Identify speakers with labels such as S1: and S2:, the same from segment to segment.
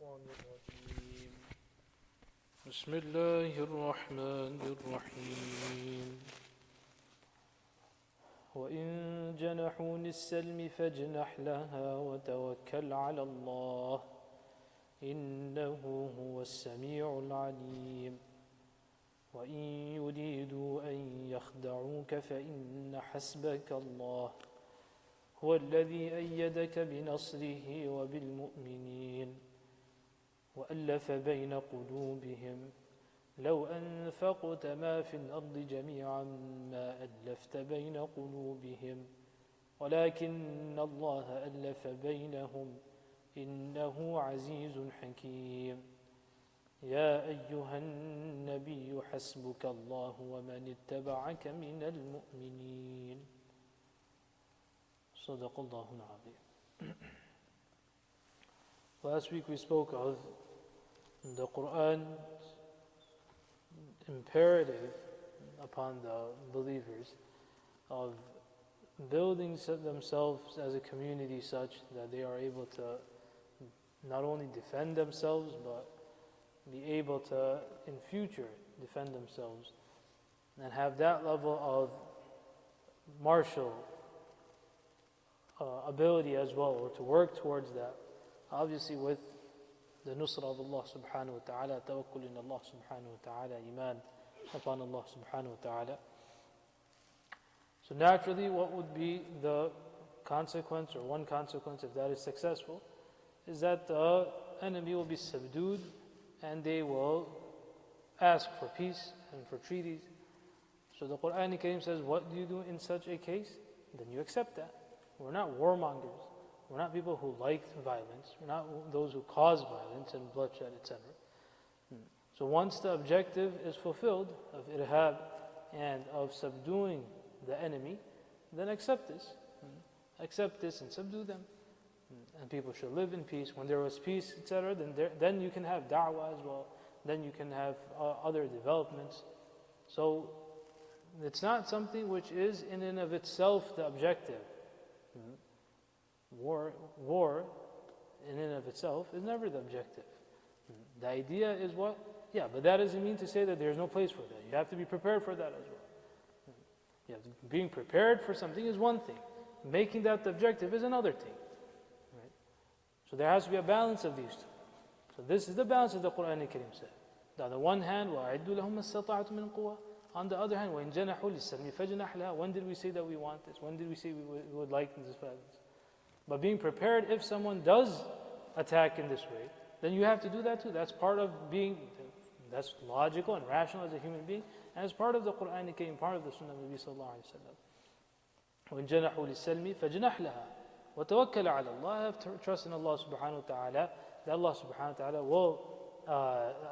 S1: الشيطان الرجيم بسم الله الرحمن الرحيم وإن جنحوا للسلم فاجنح لها وتوكل على الله إنه هو السميع العليم وإن يريدوا أن يخدعوك فإن حسبك الله هو الذي أيدك بنصره وبالمؤمنين وألف بين قلوبهم لو أنفقت ما في الأرض جميعا ما ألفت بين قلوبهم ولكن الله ألف بينهم إنه عزيز حكيم يا أيها النبي حسبك الله ومن اتبعك من المؤمنين صدق الله العظيم. Last week we spoke of the Quran's imperative upon the believers of building themselves as a community such that they are able to not only defend themselves but be able to in future defend themselves and have that level of martial ability as well, or to work towards that, obviously with the nusra of Allah subhanahu wa ta'ala, tawakkul in Allah subhanahu wa ta'ala, iman upon Allah subhanahu wa ta'ala. So naturally, what would be the consequence, or one consequence if that is successful, is that the enemy will be subdued and they will ask for peace and for treaties. So the Quran Kareem says, what do you do in such a case? Then you accept that. We're not warmongers. We're not people who like violence. We're not those who cause violence and bloodshed, etc. So once the objective is fulfilled of irhab and of subduing the enemy, then accept this. Accept this and subdue them. And people should live in peace. When there was peace, etc., then you can have da'wah as well. Then you can have other developments. So it's not something which is in and of itself the objective. War in and of itself is never the objective. The idea is what? Yeah, but that doesn't mean to say that there's no place for that. You have to be prepared for that as well. Being prepared for something is one thing. Making that the objective is another thing. Right? So there has to be a balance of these two. So this is the balance that the Quran Kareem said. On the one hand, وَأَعِدُّ لَهُمْ مَسْتَطَعْتُم مِّن قُوَّةٍ. On the other hand, وَإِن جَنَحُوا لِلسَّلْمِ فَاجْنَحْ لَهَا. When did we say that we want this? When did we say we would like this violence? But being prepared, if someone does attack in this way, then you have to do that too. That's part of being, that's logical and rational as a human being, and it's part of the Quran Kareem, part of the Sunnah of Nabi sallallahu alayhi wa sallam. وَإِن جَنَحُوا لِلسَّلْمِ فَاجْنَحْ لَهَا وَتَوَكَّلْ عَلَى اللَّهِ. Have trust in Allah subhanahu wa ta'ala, that Allah subhanahu wa ta'ala will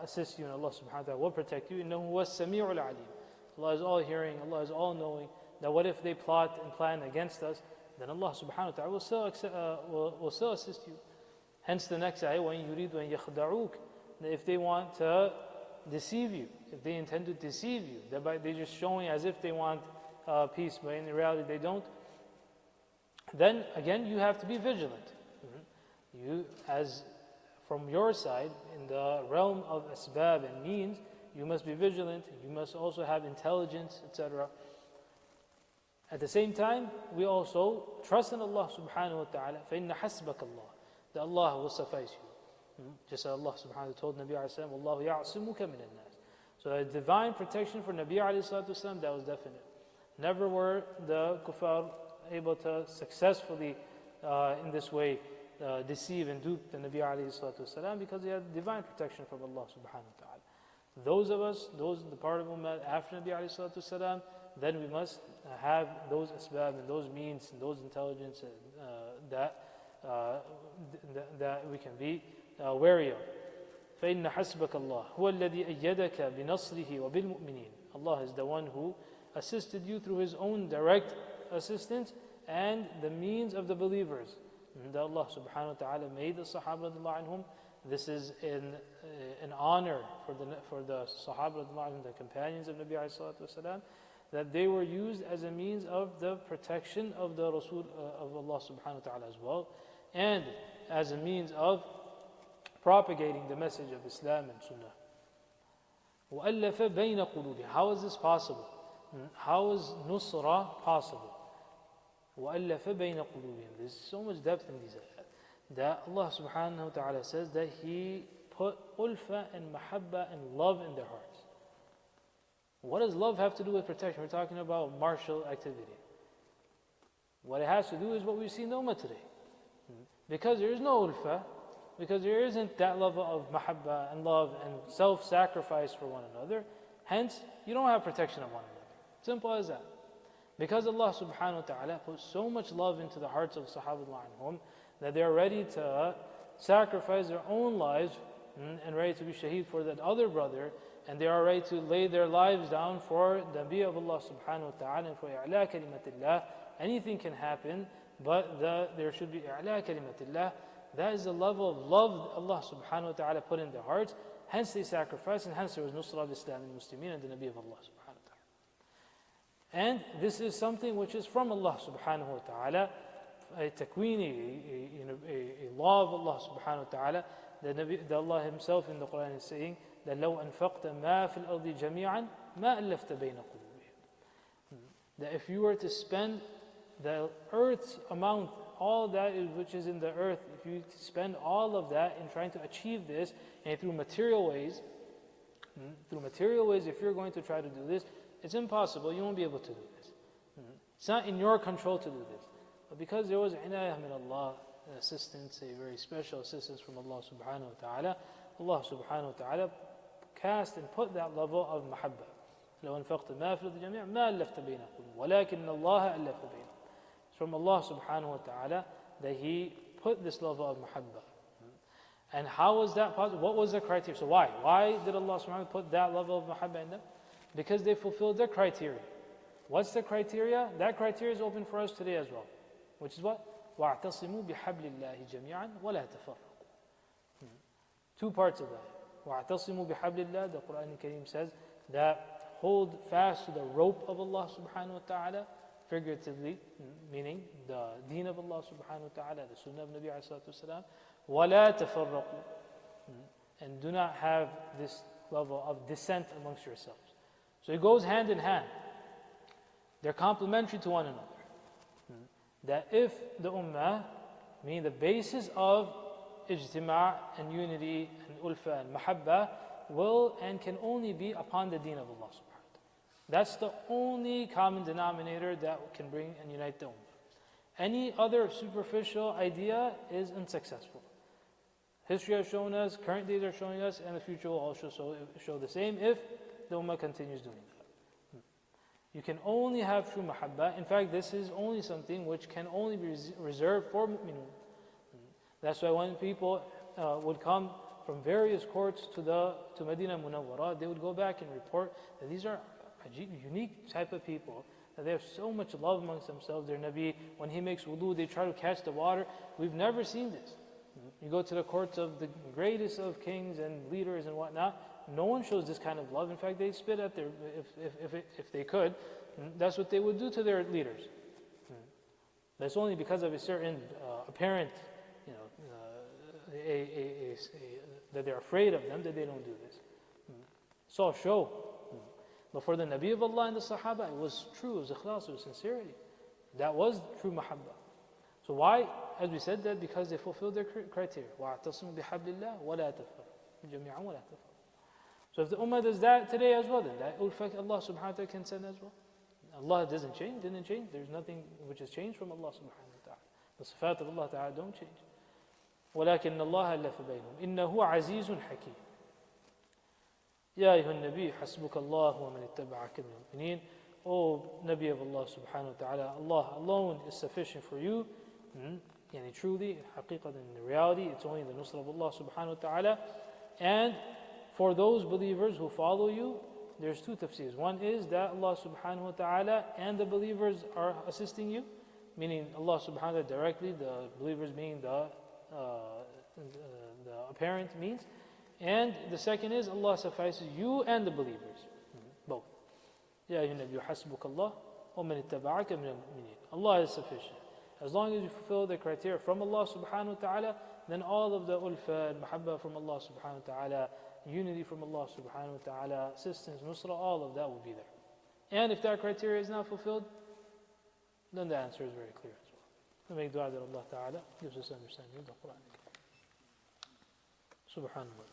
S1: assist you, and Allah subhanahu wa ta'ala will protect you. إِنَّهُ هُوَ السَّمِيعُ الْعَلِيمُ. Allah is all hearing, Allah is all knowing, that what if they plot and plan against us, then Allah subhanahu wa ta'ala will still assist you. Hence the next ayah, وَإِن يُرِيدُ أَن يَخْدَعُوكَ. If they want to deceive you, if they intend to deceive you, they're just showing as if they want peace, but in reality they don't, then again you have to be vigilant. You, as from your side, in the realm of asbab and means, you must be vigilant, you must also have intelligence, etc. At the same time, we also trust in Allah subhanahu wa ta'ala, فَإِنَّ حَسْبَكَ اللَّهِ, that Allah will suffice you. Just as Allah subhanahu wa ta'ala told Nabi alayhi salam, وَاللَّهُ يَعْصِمُكَ مِنَ النَّاسِ. So a divine protection for Nabi alayhi salam, that was definite. Never were the kuffar able to successfully in this way deceive and dupe the Nabi alayhi salam, because they had divine protection from Allah subhanahu wa ta'ala. Those of us, the part of Ummah after Nabi alayhi salam, then we must have those asbab and those means and those intelligence that we can be wary of. فَإِنَّ حَسْبَكَ اللَّهُ هُوَ الَّذِي أَيَّدَكَ بِنَصْرِهِ وَبِالْمُؤْمِنِينَ. Allah is the one who assisted you through His own direct assistance and the means of the believers. And Allah subhanahu wa ta'ala made the Sahaba radiallahu anhum. This is an honor for the Sahaba radiallahu anhum, the companions of Nabi alayhi salatu wasalam, that they were used as a means of the protection of the Rasul of Allah subhanahu wa ta'ala as well, and as a means of propagating the message of Islam and Sunnah. وَأَلَّفَ بَيْنَ قُلُوبِهِمْ. How is this possible? How is nusra possible? وَأَلَّفَ بَيْنَ قُلُوبِهِمْ. There's so much depth in these ayat. That Allah subhanahu wa ta'ala says that He put ulfa and mahabba and love in their hearts. What does love have to do with protection? We're talking about martial activity. What it has to do is what we see in the ummah today. Because there is no ulfa, because there isn't that level of mahabba and love and self-sacrifice for one another, hence, you don't have protection of one another. Simple as that. Because Allah subhanahu wa ta'ala put so much love into the hearts of Sahaba anhum that they are ready to sacrifice their own lives and ready to be shaheed for that other brother, and they are ready to lay their lives down for the Nabi of Allah subhanahu wa ta'ala and for i'la kalimatillah. Anything can happen, but there should be i'la kalimatillah. That is the level of love Allah subhanahu wa ta'ala put in their hearts. Hence they sacrificed, and hence there was nusra of Islam and Muslimin and the Nabi of Allah subhanahu wa ta'ala. And this is something which is from Allah subhanahu wa ta'ala, a takwini, a law of Allah subhanahu wa ta'ala, that Allah Himself in the Quran is saying that لو أنفقت ما في الأرض جميعا ما ألفت بين قلوبهم. That if you were to spend the earth's amount, all that which is in the earth, if you spend all of that in trying to achieve this, and through material ways, if you're going to try to do this, it's impossible. You won't be able to do this. It's not in your control to do this. But because there was inayah min Allah, assistance, a very special assistance from Allah subhanahu wa ta'ala, Allah subhanahu wa ta'ala cast and put that level of mahabba. لو أنفقت ما في الأرض جميعا ما ألفت بينهم ولكن الله ألف بينهم. It's from Allah subhanahu wa ta'ala that He put this level of mahabba. And how was that possible? What was the criteria? So why? Why did Allah subhanahu wa ta'ala put that level of mahabba in them? Because they fulfilled their criteria. What's the criteria? That criteria is open for us today as well. Which is what? وَاعْتَصِمُوا بِحَبْلِ اللَّهِ جَمِيعًا وَلَا تَفَرَّقُوا. Two parts of that. وَاعْتَصِمُوا بِحَبْلِ اللَّهِ, the Quran Kareem says that hold fast to the rope of Allah subhanahu wa ta'ala, figuratively, meaning the deen of Allah subhanahu wa ta'ala, the sunnah of Nabi alayhi salatu wasalam, وَلَا تَفَرَّقُوا. And do not have this level of dissent amongst yourselves. So it goes hand in hand. They're complementary to one another. That if the ummah, meaning the basis of ijtima' and unity and ulfa and mahabba, will and can only be upon the deen of Allah subhanahu wa ta'ala. That's the only common denominator that can bring and unite the ummah. Any other superficial idea is unsuccessful. History has shown us, current days are showing us, and the future will also show the same if the ummah continues doing that. You can only have true mahabba. In fact, this is only something which can only be reserved for mu'minun. That's why when people would come from various courts to Medina Munawwara, they would go back and report that these are a unique type of people, that they have so much love amongst themselves. Their Nabi, when he makes wudu, they try to catch the water. We've never seen this. You go to the courts of the greatest of kings and leaders and whatnot, no one shows this kind of love. In fact, they spit at their, if they could, that's what they would do to their leaders. That's only because of a certain apparent, that they're afraid of them, that they don't do this. It's all show. But for the Nabi of Allah and the Sahaba, it was true, it was ikhlas, it was sincerity. That was true mahabba. So why? As we said that, because they fulfilled their criteria. وَاعْتَصِمُوا بِحَبْلِ اللَّهِ وَلَا تَفَرَّقُوا جَمِيعًا وَلَا تَفَرَّقُوا. So if the ummah does that today as well, then that ulfa Allah subhanahu wa ta'ala can send as well. Allah didn't change. There's nothing which has changed from Allah subhanahu wa ta'ala. The sifat of Allah ta'ala don't change. وَلَكِنَّ اللَّهَ أَلَّفَ بَيْنَهُمْ إِنَّهُ عَزِيزٌ حَكِيمٌ. يَا أَيُّهَا النَّبِيُّ حَسْبُكَ اللَّهُ وَمَنِ اتَّبَعَكَ مِنَ الْمُؤْمِنِينَ. O Nabi of Allah subhanahu wa ta'ala, Allah alone is sufficient for you. Yani truly, haqiqatan, in reality, it's only the nusra of Allah subhanahu wa ta'ala. And for those believers who follow you, there's two tafseers. One is that Allah subhanahu wa ta'ala and the believers are assisting you, meaning Allah subhanahu wa ta'ala directly, the believers being the apparent means. And the second is Allah suffices you and the believers. Both. Ya ayyuhan nabiyyu hasbukallah wa man ittaba'aka min al-mu'minin. Allah is sufficient. As long as you fulfill the criteria from Allah subhanahu wa ta'ala, then all of the ulfa and mahabba from Allah subhanahu wa ta'ala, unity from Allah subhanahu wa ta'ala, assistance, nusra, all of that will be there. And if that criteria is not fulfilled, then the answer is very clear as well. We make dua that Allah ta'ala gives us understanding of the Quran. Subhanallah.